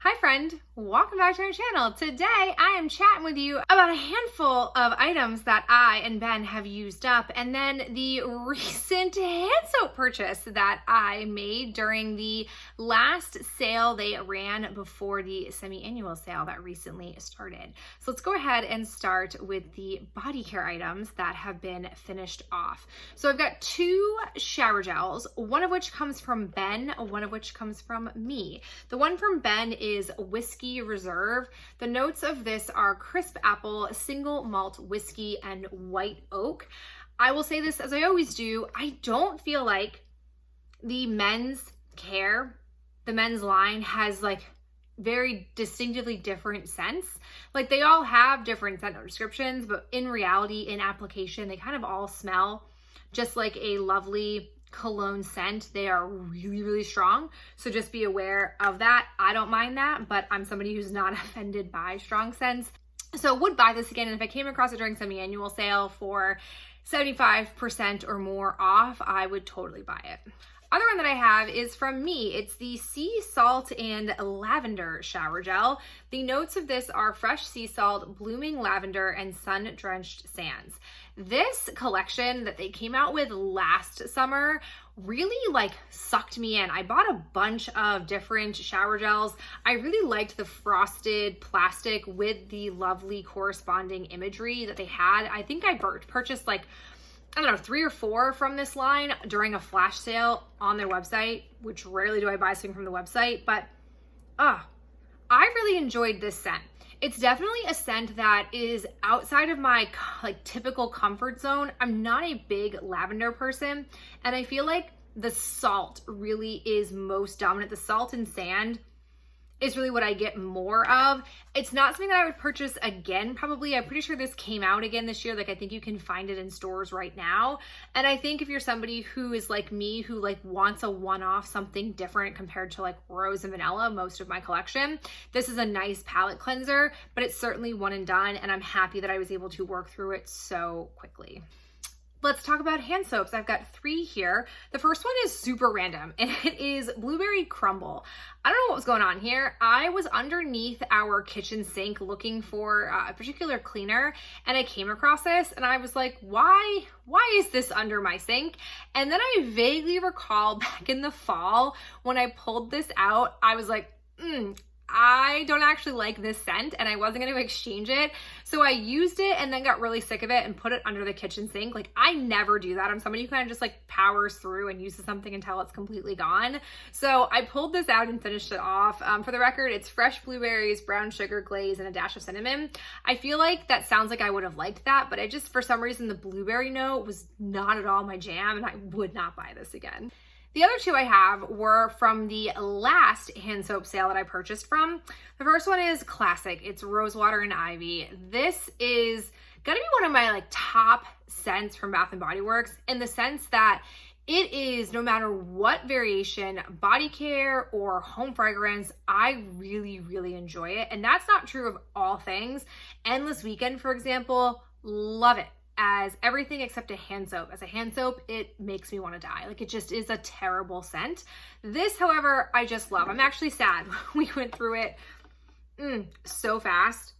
Hi friend, welcome back to our channel. Today I am chatting with you about a handful of items that I and Ben have used up, and then the recent hand soap purchase that I made during the last sale they ran before the semi-annual sale that recently started. So let's go ahead and start with the body care items that have been finished off. So I've got two shower gels, one of which comes from Ben, one of which comes from me. The one from Ben is Whiskey Reserve. The notes of this are crisp apple, single malt whiskey, and white oak. I will say this as I always do, I don't feel like the men's care, the men's line has like very distinctively different scents. Like they all have different scent descriptions, but in reality, in application, they kind of all smell just like a lovely cologne scent. They are really, really strong. So just be aware of that. I don't mind that, but I'm somebody who's not offended by strong scents. So would buy this again. And if I came across it during semi-annual sale for 75% or more off, I would totally buy it. Other one that I have is from me. It's the Sea Salt and Lavender Shower Gel. The notes of this are fresh sea salt, blooming lavender, and sun-drenched sands. This collection that they came out with last summer really like sucked me in. I bought a bunch of different shower gels. I really liked the frosted plastic with the lovely corresponding imagery that they had. I think I purchased like, I don't know, 3 or 4 from this line during a flash sale on their website, which rarely do I buy something from the website, but I really enjoyed this scent. It's definitely a scent that is outside of my like typical comfort zone. I'm not a big lavender person, and I feel like the salt really is most dominant. The salt and sand is really what I get more of. It's not something that I would purchase again, probably. I'm pretty sure this came out again this year. Like I think you can find it in stores right now. And I think if you're somebody who is like me, who like wants a one-off, something different compared to like rose and vanilla, most of my collection, this is a nice palette cleanser, but it's certainly one and done. And I'm happy that I was able to work through it so quickly. Let's talk about hand soaps. I've got 3 here. The first one is super random, and it is Blueberry Crumble. I don't know what was going on here. I was underneath our kitchen sink looking for a particular cleaner, and I came across this, and I was like, why is this under my sink? And then I vaguely recall back in the fall when I pulled this out, I was like, I don't actually like this scent, and I wasn't going to exchange it. So I used it and then got really sick of it and put it under the kitchen sink. Like I never do that. I'm somebody who kind of just like powers through and uses something until it's completely gone. So I pulled this out and finished it off. For the record, it's fresh blueberries, brown sugar glaze, and a dash of cinnamon. I feel like that sounds like I would have liked that, but I just, for some reason, the blueberry note was not at all my jam, and I would not buy this again. The other 2 I have were from the last hand soap sale that I purchased from. The first one is classic. It's Rosewater and Ivy. This is gonna be one of my like top scents from Bath & Body Works, in the sense that it is, no matter what variation, body care or home fragrance, I really, really enjoy it. And that's not true of all things. Endless Weekend, for example, love it as everything except a hand soap. As a hand soap, it makes me want to die. Like it just is a terrible scent. This, however, I just love. I'm actually sad. We went through it so fast.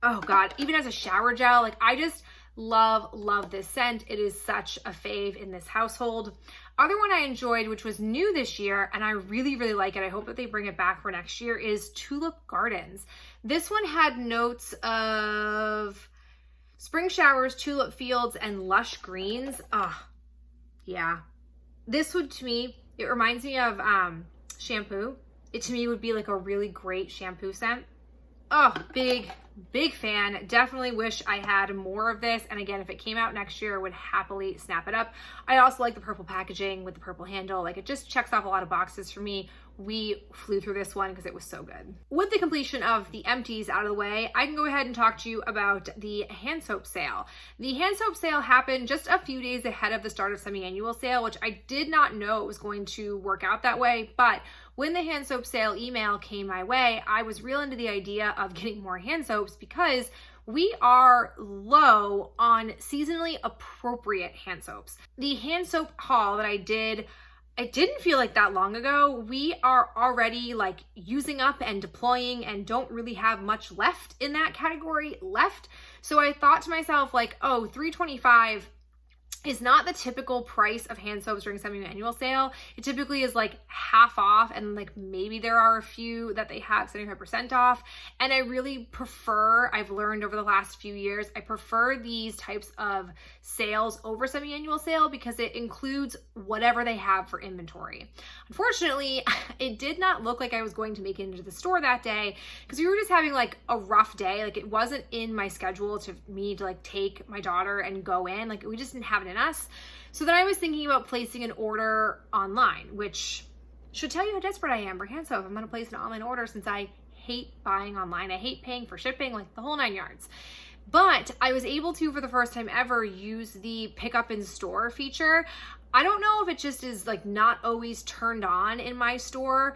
Oh God, even as a shower gel, like I just love this scent. It is such a fave in this household. Other one I enjoyed, which was new this year, and I really, really like it, I hope that they bring it back for next year, is Tulip Gardens. This one had notes of spring showers, tulip fields, and lush greens. Yeah. This would, to me, it reminds me of shampoo. It to me would be like a really great shampoo scent. Big fan. Definitely wish I had more of this. And again, if it came out next year, I would happily snap it up. I also like the purple packaging with the purple handle. Like it just checks off a lot of boxes for me. We flew through this one because it was so good. With the completion of the empties out of the way, I can go ahead and talk to you about the hand soap sale. The hand soap sale happened just a few days ahead of the start of semi-annual sale, which I did not know it was going to work out that way. But when the hand soap sale email came my way, I was real into the idea of getting more hand soaps because we are low on seasonally appropriate hand soaps. The hand soap haul that I did it didn't feel like that long ago. We are already like using up and deploying and don't really have much left in that category left. So I thought to myself like, oh, $3.25 is not the typical price of hand soaps during semi-annual sale. It typically is like half off, and like maybe there are a few that they have 75% off. And I really prefer, I've learned over the last few years, I prefer these types of sales over semi-annual sale because it includes whatever they have for inventory. Unfortunately, it did not look like I was going to make it into the store that day because we were just having like a rough day. Like it wasn't in my schedule to me to like take my daughter and go in. Like we just didn't have it in us. So then I was thinking about placing an order online, which should tell you how desperate I am for hand soap. I'm going to place an online order since I hate buying online. I hate paying for shipping, like the whole 9 yards. But I was able to, for the first time ever, use the pick up in store feature. I don't know if it just is like not always turned on in my store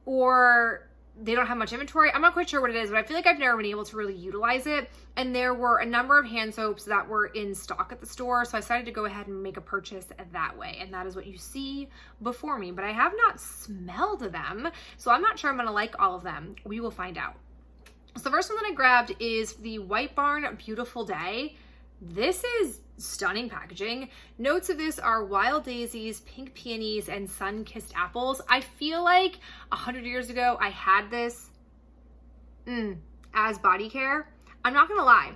or they don't have much inventory. I'm not quite sure what it is, but I feel like I've never been able to really utilize it. And there were a number of hand soaps that were in stock at the store. So I decided to go ahead and make a purchase that way. And that is what you see before me, but I have not smelled them. So I'm not sure I'm going to like all of them. We will find out. So the first one that I grabbed is the White Barn Beautiful Day. This is stunning packaging. Notes of this are wild daisies, pink peonies, and sun-kissed apples. I feel like 100 years ago I had this as body care. I'm not gonna lie.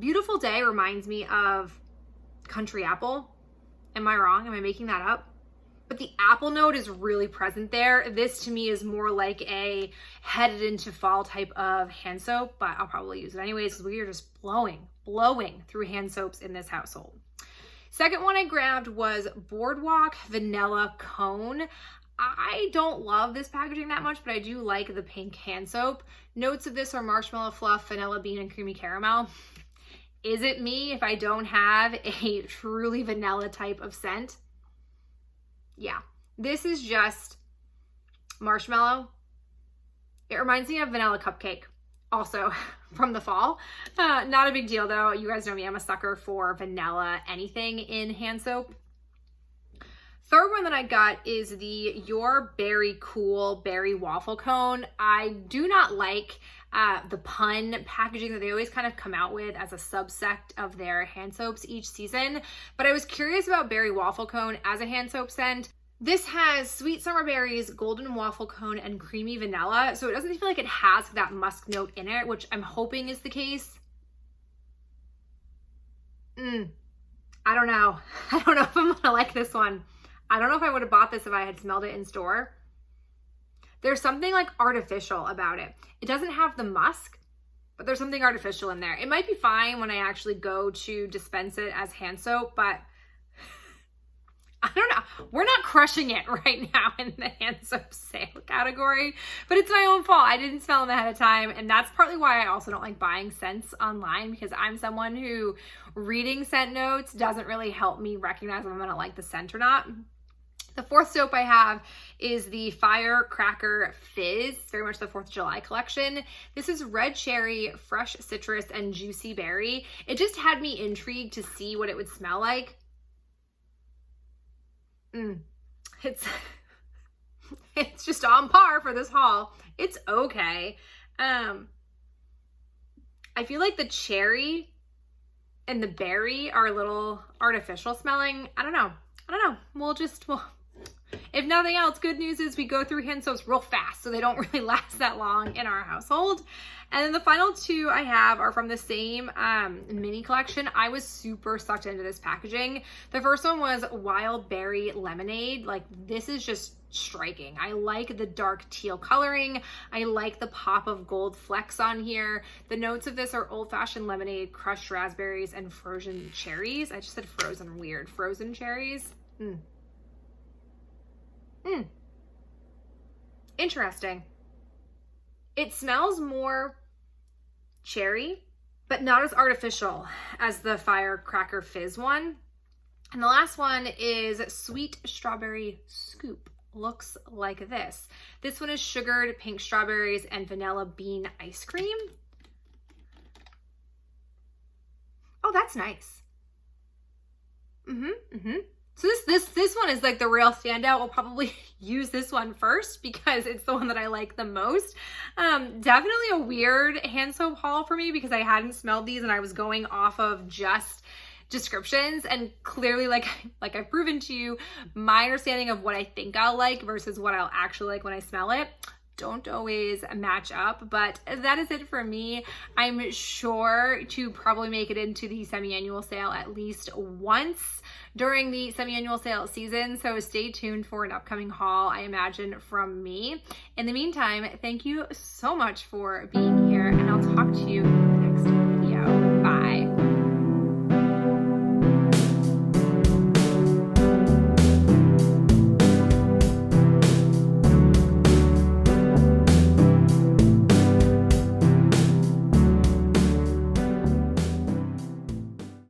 Beautiful Day reminds me of Country Apple. Am I wrong? Am I making that up? But the apple note is really present there. This to me is more like a headed into fall type of hand soap, but I'll probably use it anyways because we are just blowing through hand soaps in this household. Second one I grabbed was Boardwalk Vanilla Cone. I don't love this packaging that much, but I do like the pink hand soap. Notes of this are marshmallow fluff, vanilla bean, and creamy caramel. Is it me if I don't have a truly vanilla type of scent? Yeah, this is just marshmallow. It reminds me of vanilla cupcake, also from the fall. Not a big deal though. You guys know me, I'm a sucker for vanilla anything in hand soap. Third one that I got is the Your Berry Cool Berry Waffle Cone. I do not like the pun packaging that they always kind of come out with as a subsect of their hand soaps each season, but I was curious about Berry Waffle Cone as a hand soap scent. This has sweet summer berries, golden waffle cone, and creamy vanilla, so it doesn't feel like it has that musk note in it, which I'm hoping is the case. I don't know. I don't know if I'm gonna like this one. I don't know if I would have bought this if I had smelled it in store. There's something like artificial about it. It doesn't have the musk, but there's something artificial in there. It might be fine when I actually go to dispense it as hand soap, but I don't know. We're not crushing it right now in the hand soap sale category, but it's my own fault. I didn't smell them ahead of time, and that's partly why I also don't like buying scents online, because I'm someone who reading scent notes doesn't really help me recognize if I'm gonna like the scent or not. The fourth soap I have is the Firecracker Fizz. It's very much the 4th of July collection. This is red cherry, fresh citrus, and juicy berry. It just had me intrigued to see what it would smell like. It's just on par for this haul. It's okay. I feel like the cherry and the berry are a little artificial smelling. I don't know. Well, if nothing else, good news is we go through hand soaps real fast, so they don't really last that long in our household. And then the final two I have are from the same mini collection. I was super sucked into this packaging. The first one was Wild Berry Lemonade. Like, this is just striking. I like the dark teal coloring. I like the pop of gold flecks on here. The notes of this are old-fashioned lemonade, crushed raspberries, and frozen cherries. I just said frozen, weird. Frozen cherries. Interesting. It smells more cherry, but not as artificial as the Firecracker Fizz one. And the last one is Sweet Strawberry Scoop. Looks like this. This one is sugared pink strawberries and vanilla bean ice cream. Oh, that's nice. So this one is like the real standout. We'll probably use this one first because it's the one that I like the most. Definitely a weird hand soap haul for me because I hadn't smelled these and I was going off of just descriptions, and clearly like I've proven to you, my understanding of what I think I'll like versus what I'll actually like when I smell it don't always match up. But that is it for me. I'm sure to probably make it into the semi-annual sale at least once during the semi-annual sale season, so stay tuned for an upcoming haul, I imagine, from me. In the meantime, thank you so much for being here, and I'll talk to you